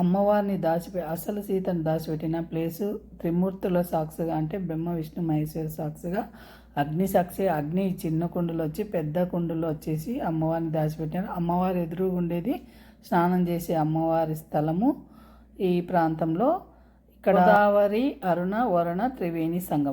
అమ్మవారిని అసలు సీతను దాచిపెట్టిన ప్లేసు త్రిమూర్తుల సాక్షిగా, అంటే బ్రహ్మ విష్ణు మహేశ్వర సాక్షిగా, అగ్ని సాక్షి, అగ్ని చిన్న కుండలో వచ్చి పెద్ద కుండలో వచ్చేసి అమ్మవారిని దాచిపెట్టారు. అమ్మవారి ఎదురుగా ఉండేది స్నానం చేసే అమ్మవారి స్థలము ఈ ప్రాంతంలో. ఇక్కడ గోదావరి అరుణ వరుణ త్రివేణి సంగమం.